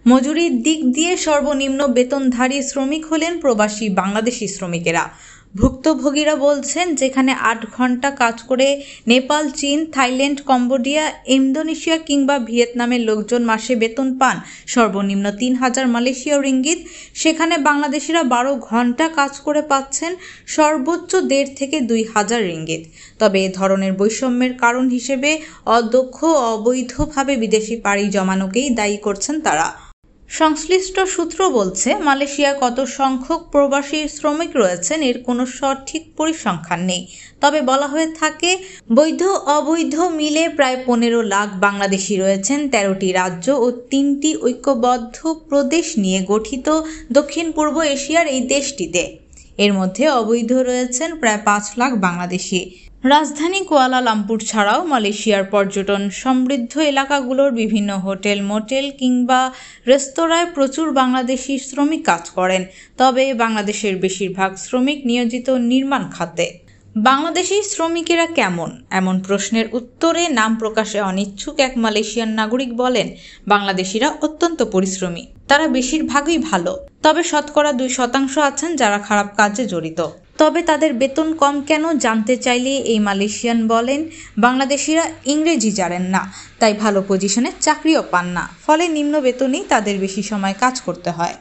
মজুরির দিক দিয়ে সর্বনিম্ন বেতনধারী শ্রমিক হলেন প্রবাসী বাংলাদেশি শ্রমিকেরা। ভুক্তভোগীরা বলছেন, যেখানে 8 ঘন্টা কাজ করে নেপাল, চীন, থাইল্যান্ড, কম্বোডিয়া, ইন্দোনেশিয়া কিংবা ভিয়েতনামের লোকজন মাসে বেতন পান সর্বনিম্ন 3000 মালয়েশীয় রিঙ্গিত, সেখানে বাংলাদেশিরা 12 ঘন্টা কাজ করে পাচ্ছেন সর্বোচ্চ 1.5 থেকে 2000 রিঙ্গিত। তবে এ ধরনের বৈষম্যের কারণ হিসেবে অদক্ষ ও অবৈধভাবে বিদেশি পাড়ি জমানোকেই দায়ী করছেন তারা। সংশ্লিষ্ট সূত্র বলছে, মালয়েশিয়ায় কত সংখ্যক প্রবাসী শ্রমিক রয়েছেন এর কোনো সঠিক পরিসংখ্যান নেই। তবে বলা হয়ে থাকে, বৈধ অবৈধ মিলে প্রায় 15 লাখ বাংলাদেশি রয়েছেন 13টি রাজ্য ও 3টি ঐক্যবদ্ধ প্রদেশ নিয়ে গঠিত দক্ষিণ পূর্ব এশিয়ার এই দেশটিতে। এর মধ্যে অবৈধ রয়েছেন প্রায় 5 লাখ বাংলাদেশি। রাজধানী কুয়ালালামপুর ছাড়াও মালয়েশিয়ার পর্যটন সমৃদ্ধ এলাকাগুলোর বিভিন্ন হোটেল, মোটেল কিংবা রেস্তোরাঁয় প্রচুর বাংলাদেশি শ্রমিক কাজ করেন। তবে বাংলাদেশের বেশিরভাগ শ্রমিক নিয়োজিত নির্মাণ খাতে। বাংলাদেশি শ্রমিকেরা কেমন, এমন প্রশ্নের উত্তরে নাম প্রকাশে অনিচ্ছুক এক মালয়েশিয়ান নাগরিক বলেন, বাংলাদেশিরা অত্যন্ত পরিশ্রমী, তারা বেশিরভাগই ভালো। তবে শতকরা 2% আছেন যারা খারাপ কাজে জড়িত। তবে তাদের বেতন কম কেন জানতে চাইলে এই মালয়েশিয়ান বলেন, বাংলাদেশিরা ইংরেজি জানেন না, তাই ভালো পজিশনে চাকরিও পান না, ফলে নিম্ন বেতনেই তাদের বেশি সময় কাজ করতে হয়।